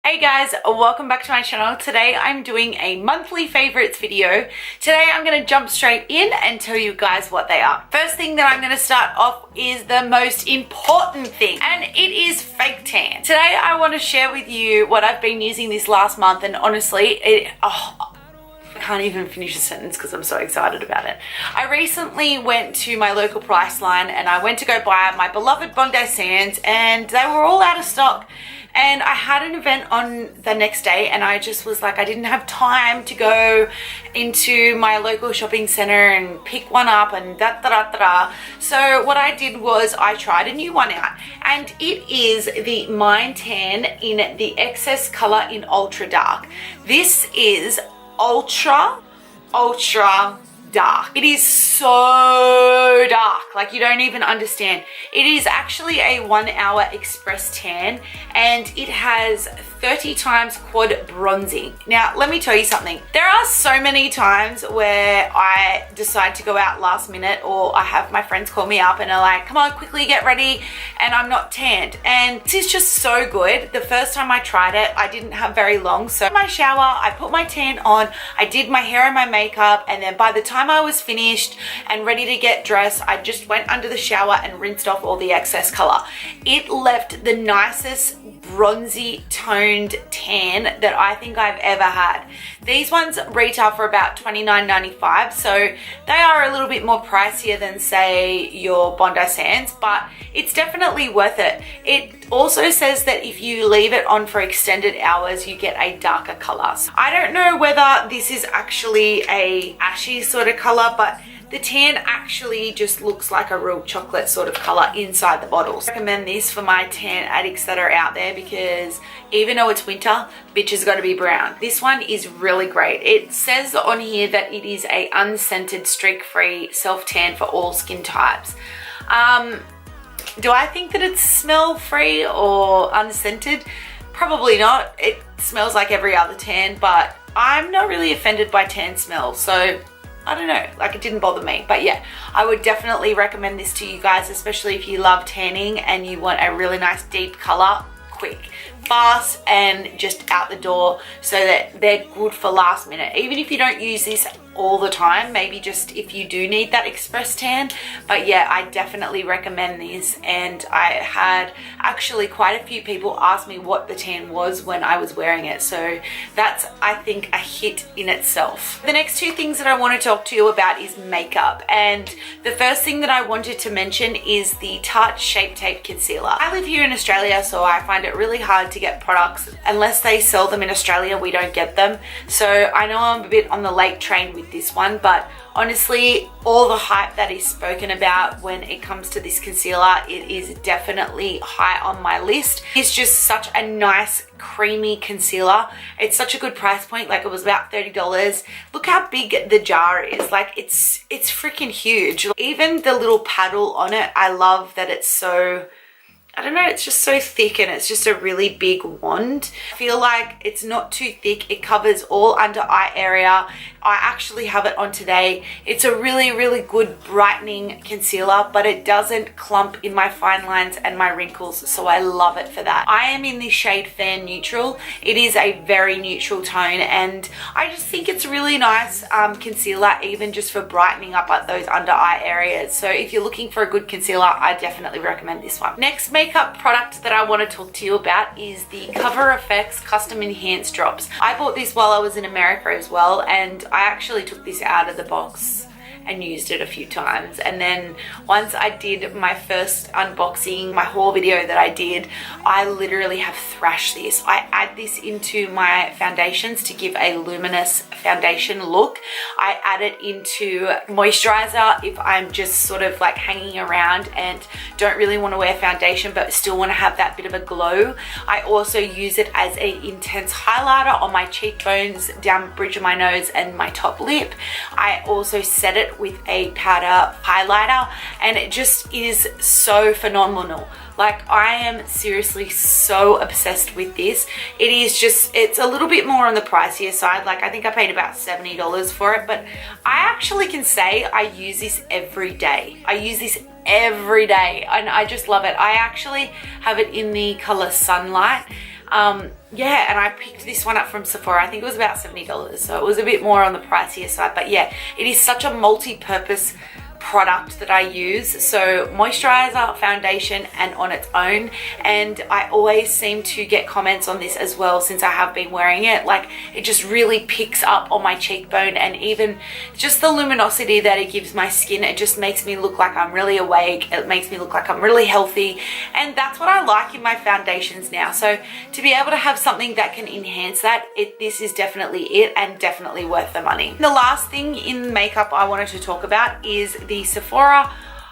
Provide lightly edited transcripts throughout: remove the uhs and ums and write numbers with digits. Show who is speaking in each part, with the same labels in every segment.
Speaker 1: Hey guys, welcome back to my channel. Today I'm doing a monthly favorites video. Today I'm going to jump straight in and tell you guys what they are. First thing that I'm going to start off is the most important thing, and it is fake tan. Today I want to share with you what I've been using this last month, and honestly, I can't even finish a sentence because I'm so excited about it. I recently went to my local Priceline and I went to go buy my beloved Bondi Sands, and they were all out of stock. And I had an event on the next day and I just was like, I didn't have time to go into my local shopping center and pick one up and da-da-da-da-da. So what I did was I tried a new one out, and it is the Mind Tan in the Excess Color in Ultra Dark. This is ultra dark. It is so dark, like you don't even understand. It is actually a 1 hour express tan, and it has 30 times quad bronzing. Now let me tell you something, there are so many times where I decide to go out last minute, or I have my friends call me up and are like, come on, quickly get ready, and I'm not tanned. And this is just so good. The first time I tried it, I didn't have very long, so in my shower I put my tan on, I did my hair and my makeup, and then by the time I was finished and ready to get dressed, I just went under the shower and rinsed off all the excess color. It left the nicest bronzy toned tan that I think I've ever had. These ones retail for about $29.95, so they are a little bit more pricier than say your Bondi Sands, but it's definitely worth it. It also says that if you leave it on for extended hours, you get a darker color. So I don't know whether this is actually a ashy sort of color, but the tan actually just looks like a real chocolate sort of color inside the bottles. I recommend this for my tan addicts that are out there, because even though it's winter, bitch has got to be brown. This one is really great. It says on here that it is a unscented, streak-free self-tan for all skin types. Do I think that it's smell-free or unscented? Probably not. It smells like every other tan, but I'm not really offended by tan smell, so I don't know, like it didn't bother me. But yeah, I would definitely recommend this to you guys, especially if you love tanning and you want a really nice deep color, quick, fast, and just out the door, so that they're good for last minute. Even if you don't use this all the time, maybe just if you do need that express tan. But yeah, I definitely recommend this, and I had actually quite a few people ask me what the tan was when I was wearing it, so that's, I think, a hit in itself. The next two things that I want to talk to you about is makeup, and the first thing that I wanted to mention is the Tarte Shape Tape Concealer. I live here in Australia, so I find it really hard to get products. Unless they sell them in Australia, we don't get them, so I know I'm a bit on the late train with this one, but honestly, all the hype that is spoken about when it comes to this concealer, it is definitely high on my list. It's just such a nice creamy concealer. It's such a good price point, like it was about $30. Look how big the jar is, like it's freaking huge. Even the little paddle on it, I love that it's so, I don't know, it's just so thick, and it's just a really big wand. I feel like it's not too thick. It covers all under eye area. I actually have it on today. It's a really, really good brightening concealer, but it doesn't clump in my fine lines and my wrinkles, so I love it for that. I am in the shade Fair Neutral. It is a very neutral tone, and I just think it's really nice concealer, even just for brightening up those under eye areas. So if you're looking for a good concealer, I definitely recommend this one. Next makeup product that I want to talk to you about is the Cover FX Custom Enhanced Drops. I bought this while I was in America as well, and I actually took this out of the box and used it a few times, and then once I did my first unboxing, my haul video that I did, I literally have thrashed this. I add this into my foundations to give a luminous foundation look. I add it into moisturizer if I'm just sort of like hanging around and don't really want to wear foundation but still want to have that bit of a glow. I also use it as an intense highlighter on my cheekbones, down the bridge of my nose, and my top lip. I also set it with a powder highlighter, and it just is so phenomenal. Like, I am seriously so obsessed with this. It is just, it's a little bit more on the pricier side. Like, I think I paid about $70 for it, but I actually can say I use this every day. I use this every day and I just love it. I actually have it in the color Sunlight. Yeah, and I picked this one up from Sephora. I think it was about $70, so it was a bit more on the pricier side. But yeah, it is such a multi-purpose product that I use. So moisturizer, foundation, and on its own. And I always seem to get comments on this as well since I have been wearing it. Like, it just really picks up on my cheekbone, and even just the luminosity that it gives my skin. It just makes me look like I'm really awake. It makes me look like I'm really healthy, and that's what I like in my foundations now. So to be able to have something that can enhance that, this is definitely it, and definitely worth the money. The last thing in makeup I wanted to talk about is the Sephora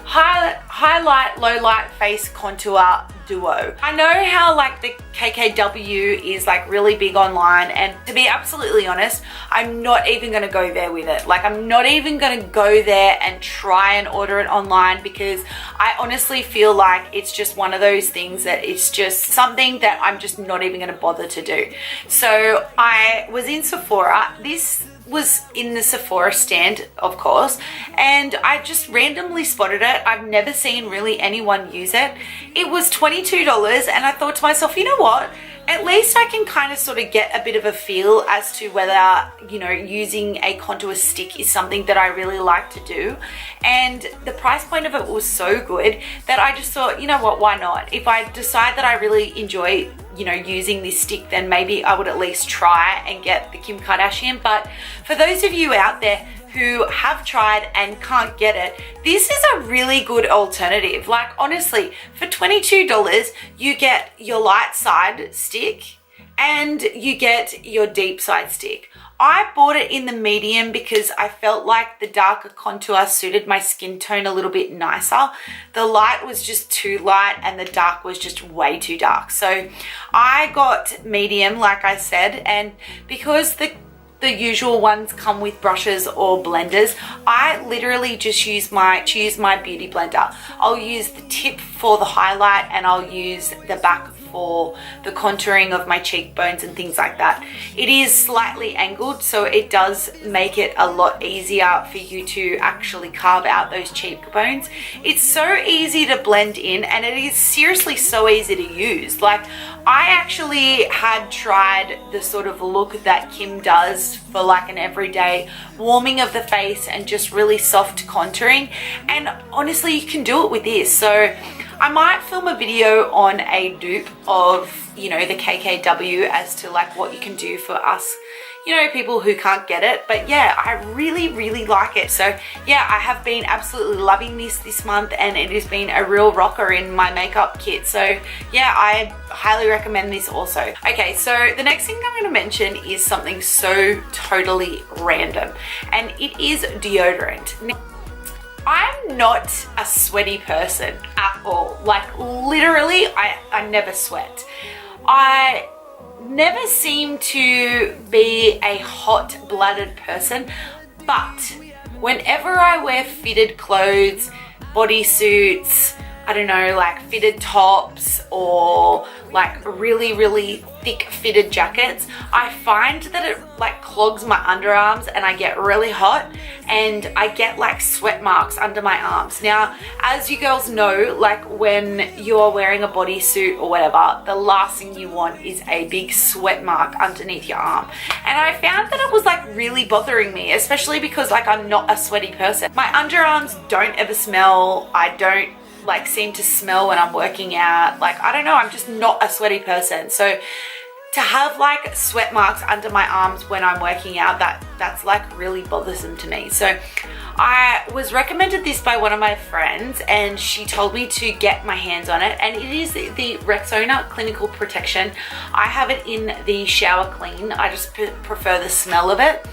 Speaker 1: Highlight Low Light Face Contour Duo. I know how like the KKW is like really big online, and to be absolutely honest, I'm not even going to go there with it. Like, I'm not even going to go there and try and order it online, because I honestly feel like it's just one of those things that it's just something that I'm just not even going to bother to do. So I was in Sephora. This was in the Sephora stand, of course, and I just randomly spotted it. I've never seen really anyone use it. It was $22, and I thought to myself, you know what? At least I can kind of sort of get a bit of a feel as to whether, you know, using a contour stick is something that I really like to do. And the price point of it was so good that I just thought, you know what, why not? If I decide that I really enjoy, you know, using this stick, then maybe I would at least try and get the Kim Kardashian. But for those of you out there who have tried and can't get it, this is a really good alternative. Like, honestly, for $22, you get your light side stick and you get your deep side stick. I bought it in the medium because I felt like the darker contour suited my skin tone a little bit nicer. The light was just too light and the dark was just way too dark. So I got medium, like I said, and because the usual ones come with brushes or blenders, I literally just use my beauty blender. I'll use the tip for the highlight, and I'll use the back for the contouring of my cheekbones and things like that. It is slightly angled, so it does make it a lot easier for you to actually carve out those cheekbones. It's so easy to blend in, and it is seriously so easy to use. Like, I actually had tried the sort of look that Kim does for like an everyday warming of the face and just really soft contouring, and honestly, you can do it with this. So I might film a video on a dupe of, you know, the KKW as to like what you can do for us, you know, people who can't get it. But yeah, I really like it. So yeah, I have been absolutely loving this month, and it has been a real rocker in my makeup kit. So yeah, I highly recommend this also. Okay, so the next thing I'm going to mention is something so totally random, and it is deodorant. I'm not a sweaty person at all. Like, literally, I never sweat. I never seem to be a hot-blooded person, but whenever I wear fitted clothes, bodysuits, I don't know, like fitted tops or like really thick fitted jackets, I find that it like clogs my underarms and I get really hot and I get like sweat marks under my arms. Now, as you girls know, like when you're wearing a bodysuit or whatever, the last thing you want is a big sweat mark underneath your arm. And I found that it was like really bothering me, especially because like I'm not a sweaty person. My underarms don't ever smell. I don't like seem to smell when I'm working out. Like, I don't know, I'm just not a sweaty person. So to have like sweat marks under my arms when I'm working out, that's like really bothersome to me. So I was recommended this by one of my friends, and she told me to get my hands on it, and it is the REXONA Clinical Protection. I have it in the shower clean. I just prefer the smell of it.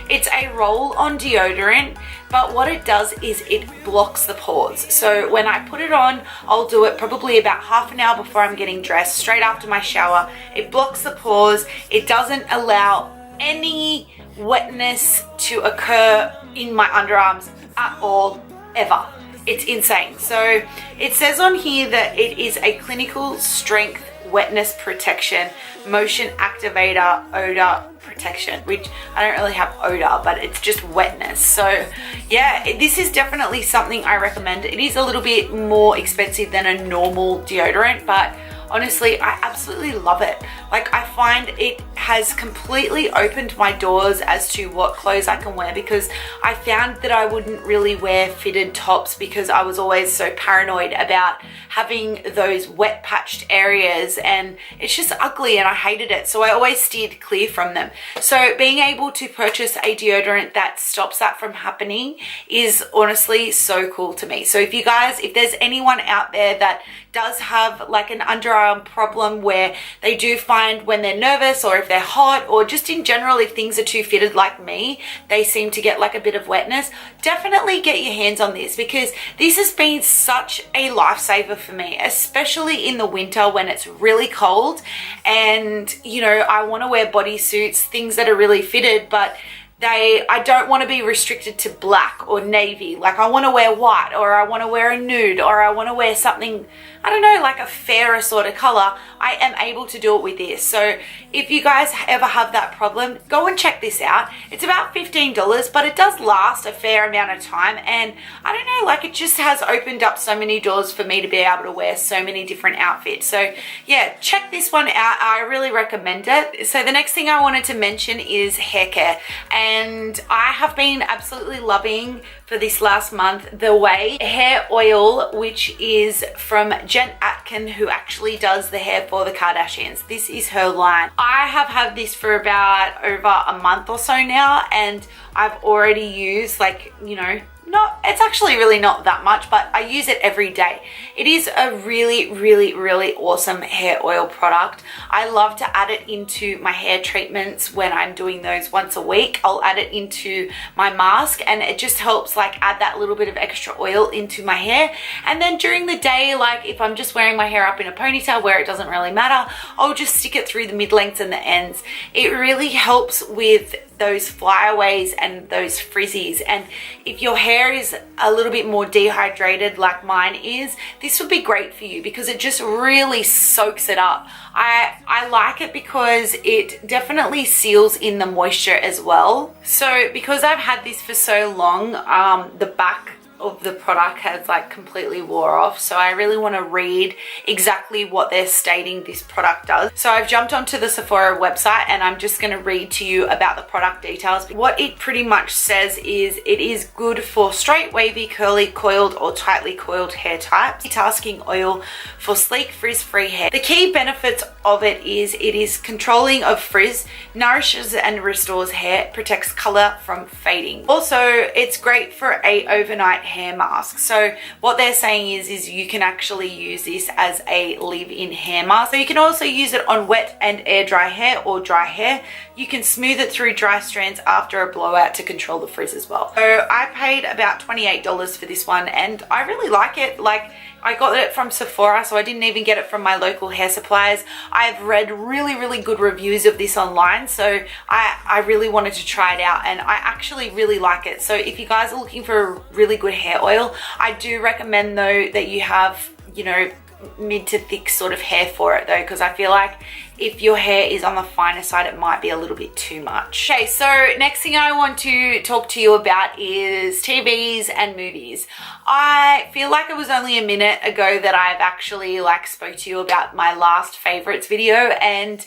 Speaker 1: It's a roll-on deodorant, but what it does is it blocks the pores. So when I put it on, I'll do it probably about half an hour before I'm getting dressed, straight after my shower. It blocks the pores. It doesn't allow any wetness to occur in my underarms at all, ever. It's insane. So it says on here that it is a clinical strength wetness protection, motion activator, odor protection, which I don't really have odor, but it's just wetness. So yeah, this is definitely something I recommend. It is a little bit more expensive than a normal deodorant, but honestly, I absolutely love it. Like, I find it has completely opened my doors as to what clothes I can wear, because I found that I wouldn't really wear fitted tops because I was always so paranoid about having those wet patched areas, and it's just ugly and I hated it. So I always steered clear from them. So being able to purchase a deodorant that stops that from happening is honestly so cool to me. So if you guys, if there's anyone out there that does have like an underarm problem where they do find when they're nervous, or if they're hot, or just in general if things are too fitted like me, they seem to get like a bit of wetness, definitely get your hands on this, because this has been such a lifesaver for me, especially in the winter when it's really cold and, you know, I want to wear bodysuits, things that are really fitted, but I don't want to be restricted to black or navy. Like, I want to wear white, or I want to wear a nude, or I want to wear something, I don't know, like a fairer sort of color. I am able to do it with this. So if you guys ever have that problem, go and check this out. It's about $15, but it does last a fair amount of time. And I don't know, like, it just has opened up so many doors for me to be able to wear so many different outfits. So yeah, check this one out. I really recommend it. So the next thing I wanted to mention is hair care. And I have been absolutely loving for this last month the OUAI hair oil, which is from Jen Atkin, who actually does the hair for the Kardashians. This is her line. I have had this for about over a month or so now, and I've already used, like, you know, it's actually really not that much, but I use it every day. It is a really, really, really awesome hair oil product. I love to add it into my hair treatments when I'm doing those once a week. I'll add it into my mask, and it just helps like add that little bit of extra oil into my hair. And then during the day, like if I'm just wearing my hair up in a ponytail where it doesn't really matter, I'll just stick it through the mid-lengths and the ends. It really helps with those flyaways and those frizzies. And if your hair is a little bit more dehydrated like mine is, this would be great for you because it just really soaks it up. I like it because it definitely seals in the moisture as well. So because I've had this for so long, the back of the product has like completely wore off, so I really want to read exactly what they're stating this product does. So I've jumped onto the Sephora website and I'm just going to read to you about the product details. What it pretty much says is it is good for straight, wavy, curly, coiled or tightly coiled hair types. Tasking oil for sleek, frizz-free hair. The key benefits of it is controlling of frizz, nourishes and restores hair, protects color from fading. Also, it's great for a overnight hair mask. So what they're saying is you can actually use this as a leave-in hair mask. So you can also use it on wet and air dry hair or dry hair. You can smooth it through dry strands after a blowout to control the frizz as well. So I paid about $28 for this one and I really like it. Like, I got it from Sephora, so I didn't even get it from my local hair suppliers. I've read really, really good reviews of this online, so I really wanted to try it out and I actually really like it. So if you guys are looking for a really good hair oil, I do recommend though that you have, you know, mid to thick sort of hair for it though, because I feel like if your hair is on the finer side, it might be a little bit too much. Okay, so next thing I want to talk to you about is TVs and movies. I feel like it was only a minute ago that I've actually like spoke to you about my last favorites video, and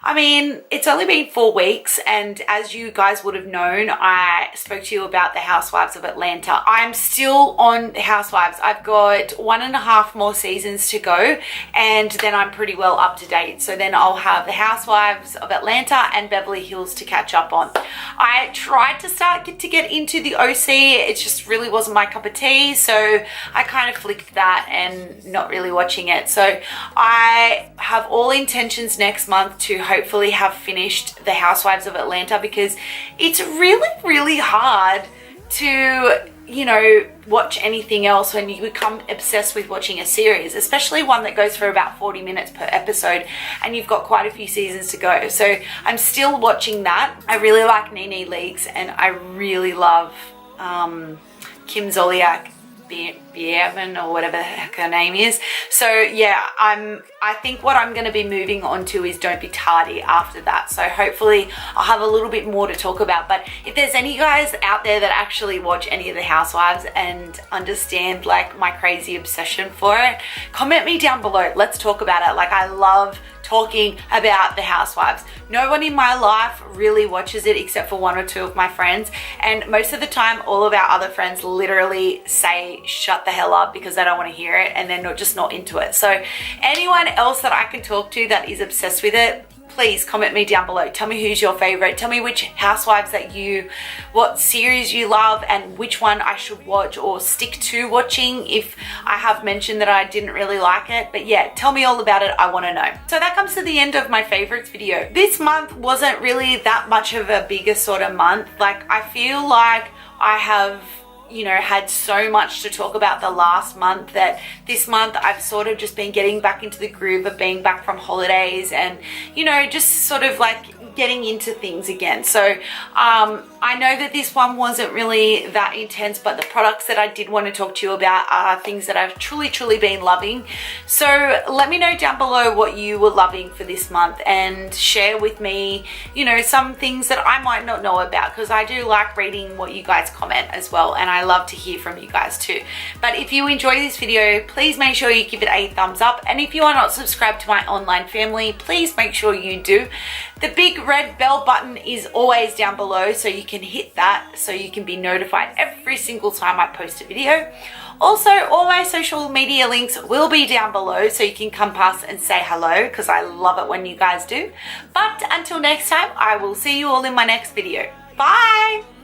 Speaker 1: I mean, it's only been 4 weeks, and as you guys would have known, I spoke to you about the Housewives of Atlanta. I'm still on the Housewives. I've got 1.5 more seasons to go, and then I'm pretty well up to date. So then I'll have the Housewives of Atlanta and Beverly Hills to catch up on. I tried to get into the OC. It just really wasn't my cup of tea, so I kind of flicked that and not really watching it. So I have all intentions next month to hopefully have finished the Housewives of Atlanta, because it's really, really hard to, you know, watch anything else when you become obsessed with watching a series, especially one that goes for about 40 minutes per episode and you've got quite a few seasons to go. So I'm still watching that. I really like NeNe Leakes and I really love Kim Zolciak. Bierman or whatever the heck her name is. So yeah, I think what I'm going to be moving on to is Don't Be Tardy after that. So hopefully I'll have a little bit more to talk about. But if there's any guys out there that actually watch any of the Housewives and understand like my crazy obsession for it, comment me down below. Let's talk about it. Like, I love talking about the Housewives. No one in my life really watches it except for 1 or 2 of my friends, and most of the time all of our other friends literally say shut the hell up because they don't want to hear it and they're just not into it. So anyone else that I can talk to that is obsessed with it, please comment me down below. Tell me who's your favorite. Tell me which Housewives what series you love and which one I should watch or stick to watching if I have mentioned that I didn't really like it. But yeah, tell me all about it. I want to know. So that comes to the end of my favorites video. This month wasn't really that much of a bigger sort of month. Like, I feel like I have, you know, had so much to talk about the last month that this month I've sort of just been getting back into the groove of being back from holidays and, you know, just sort of like getting into things again. So I know that this one wasn't really that intense, but the products that I did want to talk to you about are things that I've truly been loving. So let me know down below what you were loving for this month and share with me, you know, some things that I might not know about, because I do like reading what you guys comment as well, and I love to hear from you guys too. But if you enjoy this video, please make sure you give it a thumbs up, and if you are not subscribed to my online family, please make sure you do. The big red bell button is always down below, so you can hit that so you can be notified every single time I post a video. Also, all my social media links will be down below, so you can come past and say hello, because I love it when you guys do. But until next time, I will see you all in my next video. Bye!